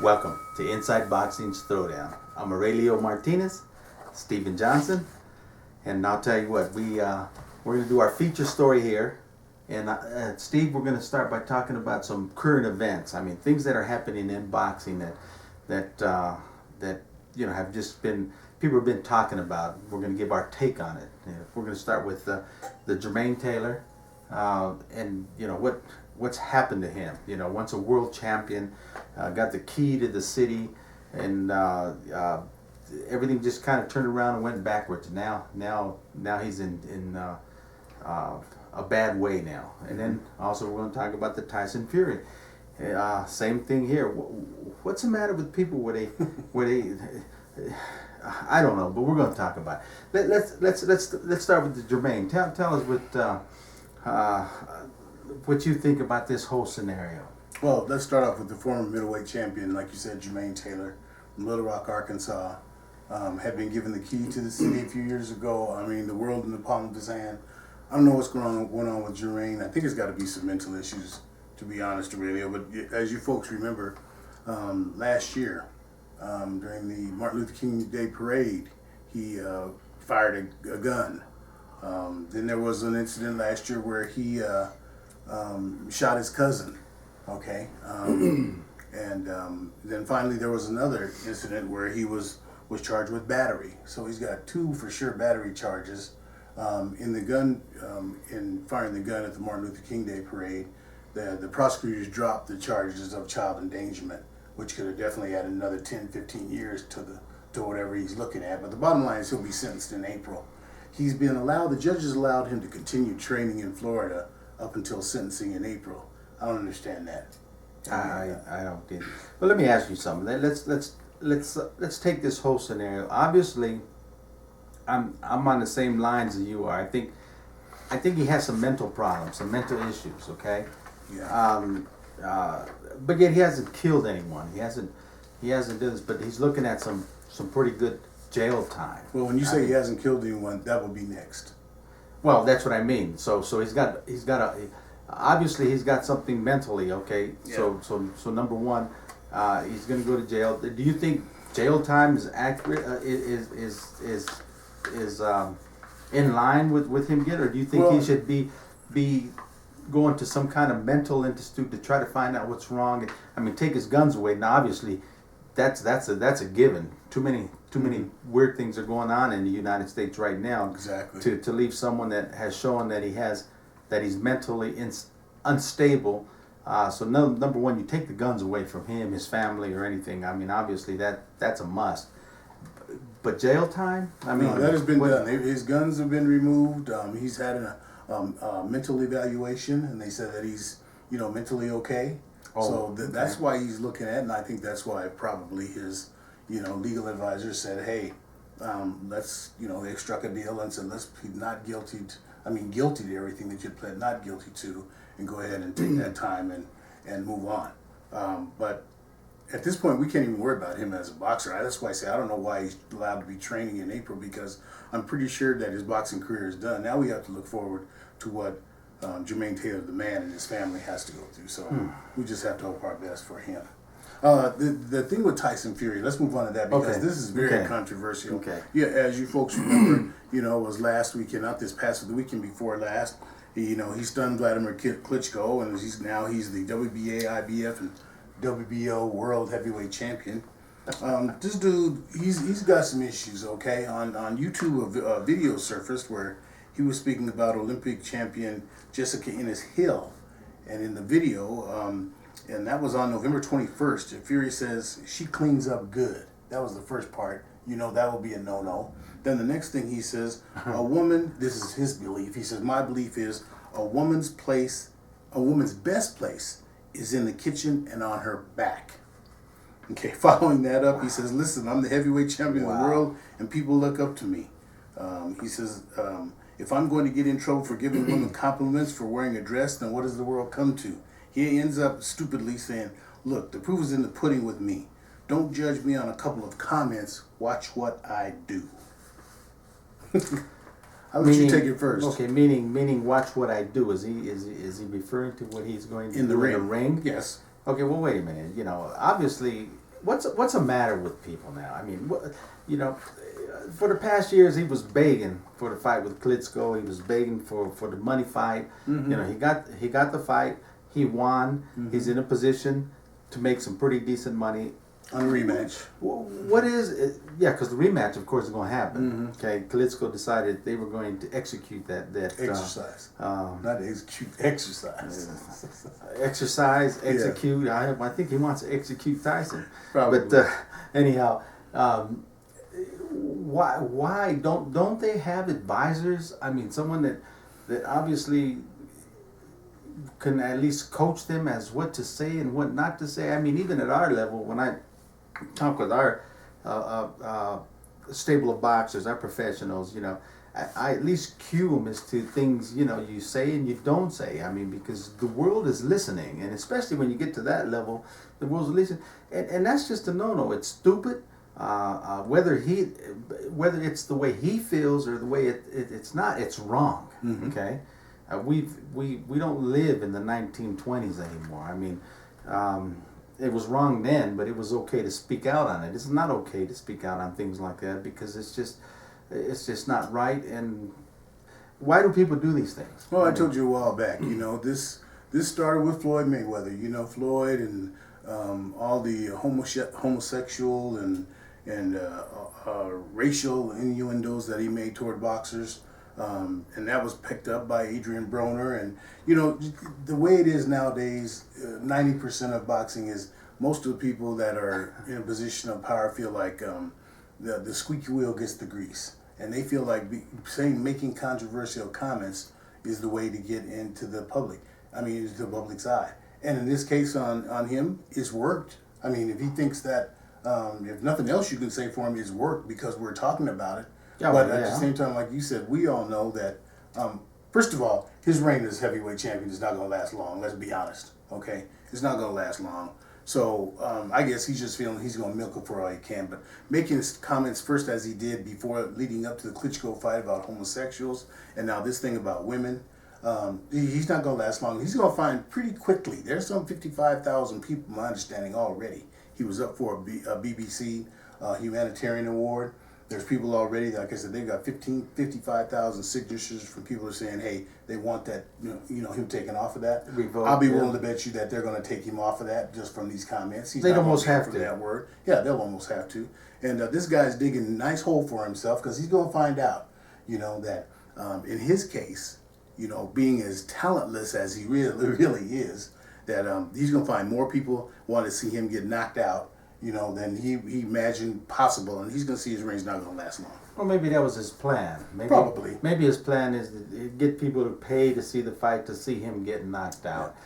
Welcome to Inside Boxing's Throwdown. I'm Aurelio Martinez, Stephen Johnson, and I'll tell you what, we're going to do our feature story here. And Steve, we're going to start by talking about some current events. I mean, things that are happening in boxing that have just been people have been talking about. We're going to give our take on it. We're going to start with the Jermaine Taylor, and what's happened to him. Once a world champion, got the key to the city, and everything just kind of turned around and went backwards. Now he's in a bad way now. And then also we're going to talk about the Tyson Fury. Same thing here. What's the matter with people where they I don't know, but we're going to talk about it. Let's start with the Jermaine. Tell us what you think about this whole scenario. Well, let's start off with the former middleweight champion, like you said, Jermaine Taylor from Little Rock, Arkansas. Had been given the key to the city a few years ago. I mean, the world in the palm of his hand. I don't know what's going on with Jermaine. I think it's got to be some mental issues, to be honest, Aurelio. But as you folks remember, last year, during the Martin Luther King Day parade, he fired a gun. Then there was an incident last year where he shot his cousin. Okay, and then finally there was another incident where he was charged with battery. So he's got two for sure battery charges. In firing the gun at the Martin Luther King Day parade, the prosecutors dropped the charges of child endangerment, which could have definitely added another 10, 15 years to whatever he's looking at. But the bottom line is he'll be sentenced in April. The judges allowed him to continue training in Florida up until sentencing in April. I don't understand that. I don't get it. Well, let me ask you something. Let's take this whole scenario. Obviously, I'm on the same lines as you are. I think he has some mental problems, some mental issues. Okay. Yeah. But yet he hasn't killed anyone. He hasn't done this. But he's looking at some pretty good jail time. Well, when you say he hasn't killed anyone, that would be next. Well, that's what I mean. So obviously he's got something mentally. Okay. Yeah. So number one, he's going to go to jail. Do you think jail time is accurate? Is in line with him getting, or do you think he should be going to some kind of mental institute to try to find out what's wrong? I mean, take his guns away. Now, obviously, that's a given. Too many weird things are going on in the United States right now. Exactly. To leave someone that has shown that he's mentally unstable. So number one, you take the guns away from him, his family, or anything. I mean, obviously that's a must. But jail time? I mean, no, that has been done. His guns have been removed. He's had a mental evaluation, and they said that he's mentally okay. So that's why he's looking at, and I think that's why probably his legal advisor said, hey, they struck a deal and said let's plead not guilty. Guilty to everything that you pled not guilty to, and go ahead and take that time and move on. But at this point, we can't even worry about him as a boxer. That's why I say I don't know why he's allowed to be training in April, because I'm pretty sure that his boxing career is done. Now we have to look forward to what Jermaine Taylor, the man, and his family has to go through. So we just have to hope our best for him. The thing with Tyson Fury, let's move on to that, because this is very controversial. Okay. Yeah, as you folks remember, it was last weekend, not this past, but the weekend before last. He stunned Vladimir Klitschko, and he's the WBA, IBF, and WBO World Heavyweight Champion. This dude, he's got some issues. Okay, on YouTube, a video surfaced where he was speaking about Olympic champion Jessica Ennis Hill, and in the video, and that was on November 21st. Fury says she cleans up good. That was the first part. That will be a no-no. Then the next thing he says, a woman. This is his belief. He says, my belief is a woman's best place is in the kitchen and on her back. Okay, following that up, he says, listen, I'm the heavyweight champion of the world, and people look up to me. He says, if I'm going to get in trouble for giving women compliments for wearing a dress, then what does the world come to? He ends up stupidly saying, look, the proof is in the pudding with me. Don't judge me on a couple of comments. Watch what I do. I'll let you take it first. Okay, meaning watch what I do. Is he referring to what he's going to in do the in the ring? Yes. Okay, well, wait a minute. Obviously, what's the matter with people now? I mean, you know, for the past years he was begging for the fight with Klitschko. He was begging for the money fight. Mm-hmm. You know, he got the fight. He won. Mm-hmm. He's in a position to make some pretty decent money. On rematch. What is it? Yeah, because the rematch, of course, is going to happen. Mm-hmm. Okay, Klitschko decided they were going to execute that Exercise. Not execute, exercise. Execute. I think he wants to execute Tyson. Probably. But anyhow, why don't they have advisors? I mean, someone that obviously can at least coach them as what to say and what not to say. I mean, even at our level, when I talk with our stable of boxers, our professionals, you know, I at least cue them as to things, you know, you say and you don't say. I mean, because the world is listening, and especially when you get to that level, the world's listening, and that's just a no-no. It's stupid. Whether it's the way he feels or the way it's not, it's wrong. Mm-hmm. Okay, we don't live in the 1920s anymore. I mean. It was wrong then, but it was okay to speak out on it. It's not okay to speak out on things like that because it's just not right. And why do people do these things? Well, I told you a while back. You know, this started with Floyd Mayweather. You know, Floyd and all the homosexual and racial innuendos that he made toward boxers. And that was picked up by Adrian Broner. And, you know, the way it is nowadays, 90% of boxing is most of the people that are in a position of power feel like the squeaky wheel gets the grease. And they feel like making controversial comments is the way to get into the public. I mean, into the public's eye. And in this case on him, it's worked. I mean, if he thinks that, if nothing else you can say for him, it's worked because we're talking about it. Yeah, but at the same time, like you said, we all know that, first of all, his reign as heavyweight champion is not going to last long. Let's be honest, okay? It's not going to last long. So I guess he's just feeling he's going to milk it for all he can. But making his comments first as he did before leading up to the Klitschko fight about homosexuals, and now this thing about women, he's not going to last long. He's going to find pretty quickly. There's some 55,000 people, my understanding, already. He was up for a BBC humanitarian award. There's people already, like I said, they've got 55,000 signatures from people who are saying, hey, they want that, you know, him taken off of that. Revoke, I'll be willing to bet you that they're going to take him off of that just from these comments. They'd almost have to. That word. Yeah, they'll almost have to. And this guy's digging a nice hole for himself because he's going to find out, you know, that in his case, you know, being as talentless as he really is, that he's going to find more people want to see him get knocked out, you know, than he imagined possible, and he's going to see his reign's not going to last long. Well, maybe that was his plan. Probably. Maybe his plan is to get people to pay to see the fight, to see him get knocked out.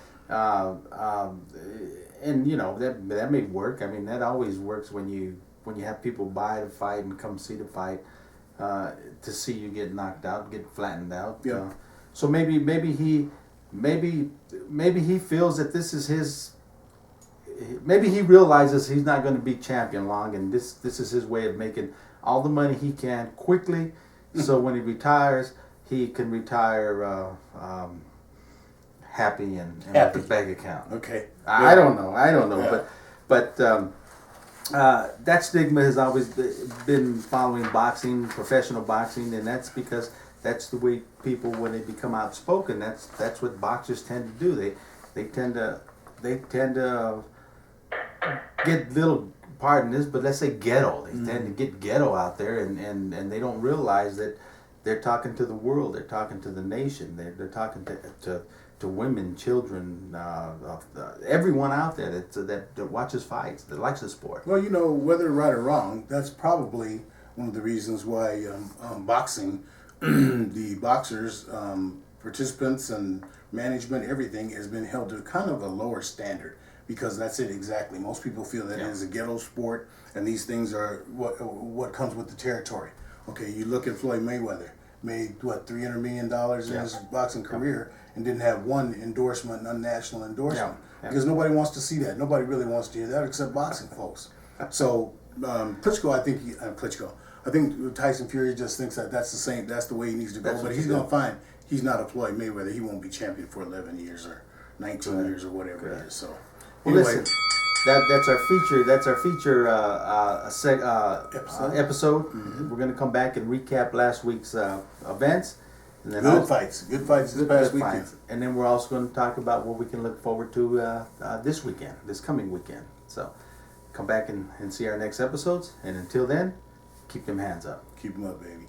And, you know, that may work. I mean, that always works when you have people buy the fight and come see the fight to see you get knocked out, get flattened out. Yeah. So maybe he feels that this is his. Maybe he realizes he's not going to be champion long, and this is his way of making all the money he can quickly. So when he retires, he can retire happy and with a bank account. Okay. I don't know, Yeah. but that stigma has always been following boxing, professional boxing, and that's because that's the way people, when they become outspoken, that's what boxers tend to do. They tend to get little, pardon this, but let's say ghetto. They tend to get ghetto out there, and they don't realize that they're talking to the world. They're talking to the nation. They're talking to women, children, everyone out there that watches fights, that likes the sport. Well, you know, whether right or wrong, that's probably one of the reasons why boxing, the boxers, participants and management, everything has been held to kind of a lower standard. Because that's it exactly. Most people feel that it is a ghetto sport, and these things are what comes with the territory. Okay, you look at Floyd Mayweather, made $300 million in his boxing career, and didn't have one endorsement, none national endorsement, because nobody wants to see that. Nobody really wants to hear that except boxing folks. So Klitschko, I think Tyson Fury just thinks that that's the way he needs to go. But he's going to find he's not a Floyd Mayweather. He won't be champion for 11 years or 19 years or whatever it is. So. Well, anyway, listen, that's our feature. That's our feature Episode. episode. Mm-hmm. We're gonna come back and recap last week's events. And then Good fights this past good weekend. fights. And then we're also going to talk about what we can look forward to this weekend, this coming weekend. So come back and see our next episodes. And until then, keep them hands up. Keep them up, baby.